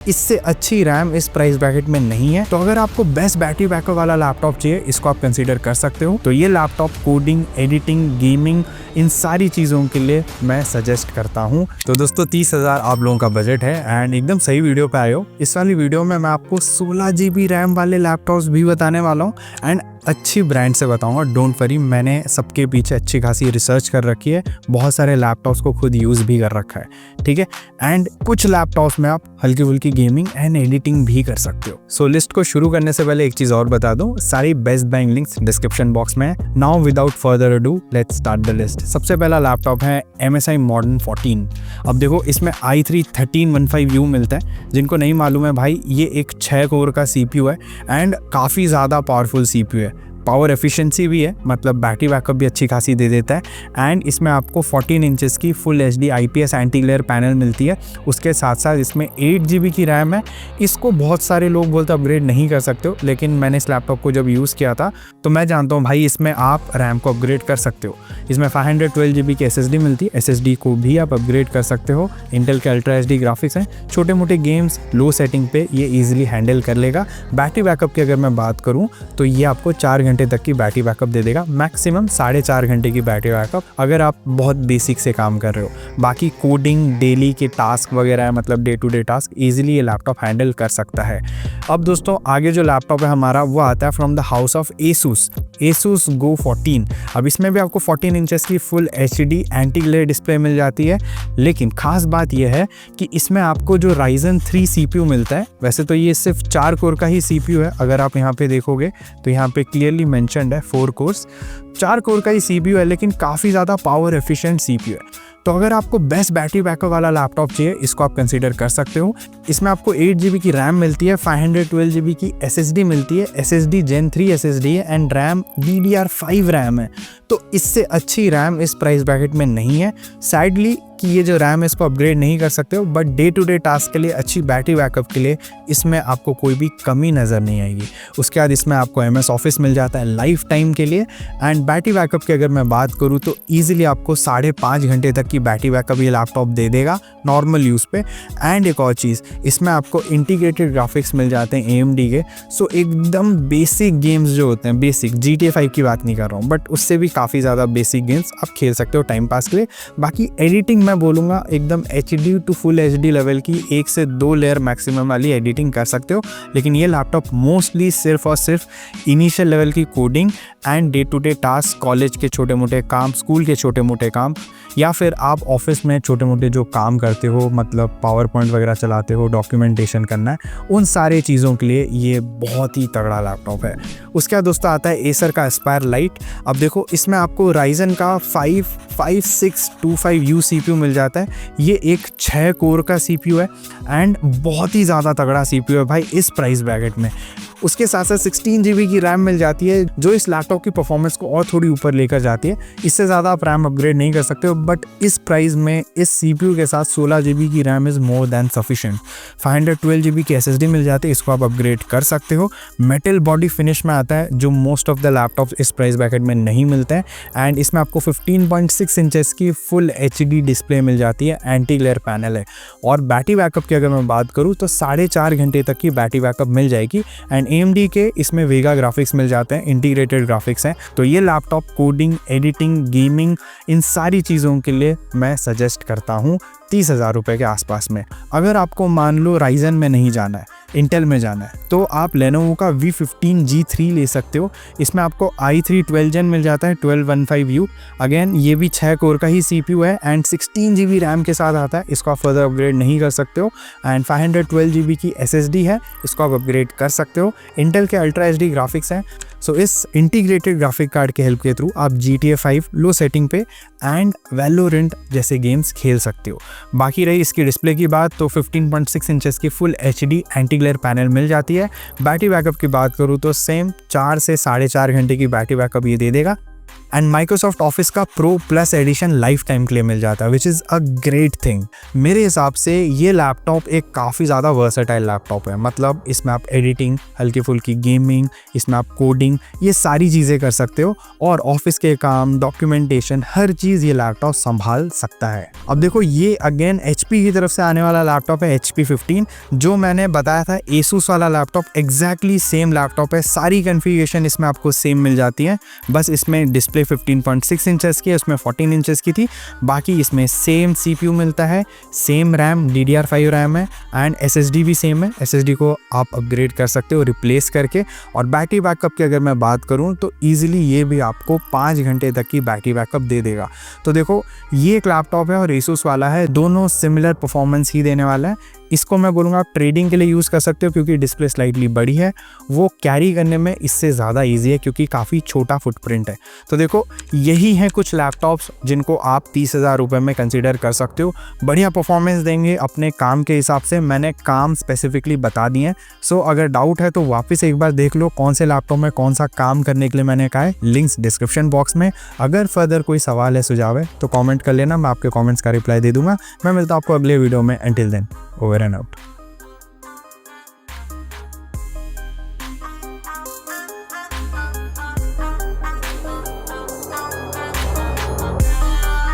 इससे अच्छी रैम इस प्राइस ब्रैकेट में नहीं है। तो अगर आपको बेस्ट बैटरी बैकअप वाला लैपटॉप चाहिए, इसको आप कंसीडर कर सकते हो। तो ये लैपटॉप कोडिंग, एडिटिंग, गेमिंग, इन सारी चीज़ों के लिए मैं सजेस्ट करता हूँ। तो दोस्तों 30,000 आप लोगों का बजट है एंड एकदम सही वीडियो पे आए हो। इस वाली वीडियो में मैं आपको 16 GB रैम वाले लैपटॉप्स भी बताने वाला हूँ एंड अच्छी ब्रांड से बताऊंगा। डोंट वरी, मैंने सबके पीछे अच्छी खासी रिसर्च कर रखी है, बहुत सारे लैपटॉप्स को खुद यूज़ भी कर रखा है, ठीक है। एंड कुछ लैपटॉप्स में आप हल्की फुल्की गेमिंग एंड एडिटिंग भी कर सकते हो। सो लिस्ट को शुरू करने से पहले एक चीज़ और बता दूं, सारी best buying links description box में है। Now without further ado let's start the list. सबसे पहला लैपटॉप है MSI Modern 14। अब देखो इसमें i3 1315U मिलता है। जिनको नहीं मालूम है भाई, ये एक 6 कोर का CPU है एंड काफ़ी ज़्यादा पावरफुल CPU है। पावर एफिशिएंसी भी है, मतलब बैटरी बैकअप भी अच्छी खासी दे देता है एंड इसमें आपको 14 इंचेस की full HD IPS anti glare panel मिलती है। उसके साथ साथ इसमें 8 GB की रैम है। इसको बहुत सारे लोग बोलते अपग्रेड नहीं कर सकते हो, लेकिन मैंने इस लैपटॉप को जब यूज़ किया था तो मैं जानता हूँ भाई, इसमें आप रैम को अपग्रेड कर सकते हो। इसमें 512 GB की SSD मिलती है। SSD को भी आप अपग्रेड कर सकते हो। इंटेल के अल्ट्रा HD ग्राफिक्स हैं। छोटे मोटे गेम्स लो सेटिंग पे ये ईजिली हैंडल कर लेगा। बैटरी बैकअप की अगर मैं बात करूँ तो ये आपको 4 घंटे तक की बैटरी बैकअप दे देगा, मैक्सिमम 4.5 घंटे की बैटरी बैकअप अगर आप बहुत बेसिक से काम कर रहे हो। बाकी कोडिंग, डेली के टास्क वगैरह है, मतलब day to day task easily ये लैपटॉप हैंडल कर सकता है। अब दोस्तों आगे जो लैपटॉप है हमारा वो आता है from the house of Asus Go 14। अब इसमें भी आपको 14 इंचेस की full HD anti glare display मिल जाती है, लेकिन खास बात यह है कि इसमें आपको जो Ryzen 3 CPU मिलता है। वैसे तो ये सिर्फ 4 कोर का ही CPU है, अगर आप यहाँ पे देखोगे तो यहाँ पे क्लियरली मेंशन्ड है 4 कोर्स। 4 कोर का ही CPU है, लेकिन काफ़ी ज़्यादा पावर एफिशिएंट CPU है। तो अगर आपको बेस्ट बैटरी बैकअप वाला लैपटॉप चाहिए, इसको आप कंसीडर कर सकते हो। इसमें आपको 8 GB की रैम मिलती है, 512 GB की SSD मिलती है। SSD Gen 3 SSD है एंड रैम DDR5 रैम है। तो इससे अच्छी रैम इस प्राइस ब्रैकेट में नहीं है। सैडली कि ये जो रैम है इसको अपग्रेड नहीं कर सकते हो, but day to day task के लिए अच्छी बैटरी बैकअप के लिए इसमें आपको कोई भी कमी नज़र नहीं आएगी। उसके बाद इसमें आपको MS ऑफिस मिल जाता है लाइफ टाइम के लिए। एंड बैटरी बैकअप की अगर मैं बात करूँ तो ईजिली आपको 5.5 घंटे तक की बैटरी बैकअप ये लैपटॉप दे देगा नॉर्मल यूज़ पे। एंड एक और चीज़, इसमें आपको इंटीग्रेटेड ग्राफिक्स मिल जाते हैं AMD के। सो एकदम बेसिक गेम्स जो होते हैं, बेसिक GTA 5 की बात नहीं कर रहा हूँ, बट उससे भी काफ़ी ज़्यादा बेसिक गेम्स आप खेल सकते हो टाइम पास के लिए। बाकी एडिटिंग मैं बोलूँगा एकदम HD to full HD level की 1 से 2 लेयर मैक्सिमम वाली एडिटिंग कर सकते हो। लेकिन ये लैपटॉप मोस्टली सिर्फ और सिर्फ इनिशियल लेवल की coding and day to day task, college के छोटे मोटे काम, स्कूल के छोटे मोटे काम, या फिर आप ऑफिस में छोटे मोटे जो काम करते हो, मतलब पावर पॉइंट वगैरह चलाते हो, डॉक्यूमेंटेशन करना है, उन सारे चीज़ों के लिए ये बहुत ही तगड़ा लैपटॉप है। उसके बाद दोस्तों आता है एसर का एस्पायर लाइट। अब देखो इसमें आपको Ryzen का 5625U CPU मिल जाता है। ये एक 6 कोर का CPU है एंड बहुत ही ज़्यादा तगड़ा CPU है भाई इस प्राइस ब्रैकेट में। उसके साथ साथ 16 GB की रैम मिल जाती है, जो इस लैपटॉप की परफॉर्मेंस को और थोड़ी ऊपर लेकर जाती है। इससे ज़्यादा आप रैम अपग्रेड नहीं कर सकते हो, बट इस प्राइस में इस CPU के साथ 16 GB की RAM is more than sufficient. 512 GB की SSD मिल जाती है, इसको आप अपग्रेड कर सकते हो। मेटल बॉडी फिनिश में आता है, जो मोस्ट ऑफ द लैपटॉप्स इस प्राइस ब्रैकेट में नहीं मिलते हैं। एंड इसमें आपको 15.6 इंचेस की फुल HD डिस्प्ले मिल जाती है, एंटी ग्लेयर पैनल है। और बैटरी बैकअप की अगर मैं बात करूँ तो 4.5 घंटे तक की बैटरी बैकअप मिल जाएगी। एंड AMD के इसमें वेगा ग्राफिक्स मिल जाते हैं, इंटीग्रेटेड ग्राफिक्स हैं। तो ये लैपटॉप कोडिंग, एडिटिंग, गेमिंग, इन सारी चीज़ों के लिए मैं सजेस्ट करता हूँ 30,000 रुपये के आसपास में। अगर आपको मान लो Ryzen में नहीं जाना है, इंटेल में जाना है, तो आप Lenovo का V15 G3 ले सकते हो। इसमें आपको i3 12 Gen मिल जाता है 1215U। अगेन ये भी 6 कोर का ही CPU है एंड 16 GB रैम के साथ आता है। इसको आप फर्दर अपग्रेड नहीं कर सकते हो। एंड 512 GB की SSD है, इसको आप अपग्रेड कर सकते हो। इंटेल के अल्ट्रा HD ग्राफिक्स हैं। सो इस इंटीग्रेटेड ग्राफिक कार्ड के हेल्प के थ्रू आप GTA 5 लो सेटिंग पे एंड Valorant जैसे गेम्स खेल सकते हो। बाकी रही इसकी डिस्प्ले की बात, तो 15.6 इंचेस की full HD anti glare panel मिल जाती है। बैटरी बैकअप की बात करूँ तो सेम 4 से 4.5 घंटे की बैटरी बैकअप ये दे देगा। एंड माइक्रोसॉफ्ट ऑफिस का pro plus edition lifetime के लिए मिल जाता है, which is a great thing. मेरे हिसाब से ये लैपटॉप एक काफ़ी ज़्यादा वर्सेटाइल लैपटॉप है। मतलब इसमें आप एडिटिंग, हल्की फुल्की गेमिंग, इसमें आप कोडिंग, ये सारी चीज़ें कर सकते हो और ऑफिस के काम, डॉक्यूमेंटेशन, हर चीज़ ये लैपटॉप संभाल सकता है। अब देखो ये अगेन HP की तरफ से आने वाला लैपटॉप है, HP 15। जो मैंने बताया था Asus वाला लैपटॉप एग्जैक्टली सेम लैपटॉप है। सारी कन्फिगरेशन इसमें आपको सेम मिल जाती है, बस इसमें डिस्प्ले 15.6 इंचेस की है, उसमें 14 इंचेस की थी। बाकी इसमें सेम CPU मिलता है, सेम रैम DDR5 रैम है एंड SSD भी सेम है। SSD को आप अपग्रेड कर सकते हो रिप्लेस करके। और बैटरी बैकअप की अगर मैं बात करूँ तो ईजिली ये भी आपको 5 घंटे तक की बैटरी बैकअप दे देगा। तो देखो ये एक लैपटॉप है और Asus वाला है, दोनों सिमिलर परफॉर्मेंस ही देने वाला है। इसको मैं बोलूँगा आप ट्रेडिंग के लिए यूज़ कर सकते हो क्योंकि डिस्प्ले स्लाइटली बड़ी है, वो कैरी करने में इससे ज़्यादा इजी है क्योंकि काफ़ी छोटा फुटप्रिंट है। तो देखो यही हैं कुछ लैपटॉप्स जिनको आप 30,000 रुपये में कंसीडर कर सकते हो। बढ़िया परफॉर्मेंस देंगे अपने काम के हिसाब से, मैंने काम स्पेसिफिकली बता दिए हैं। सो अगर डाउट है तो वापस एक बार देख लो कौन से लैपटॉप में कौन सा काम करने के लिए मैंने कहा है। लिंक्स डिस्क्रिप्शन बॉक्स में। अगर फर्दर कोई सवाल है, सुझाव है तो कमेंट कर लेना, मैं आपके कमेंट्स का रिप्लाई दे दूंगा। मैं मिलता हूं आपको अगले वीडियो में। Until then, over and out.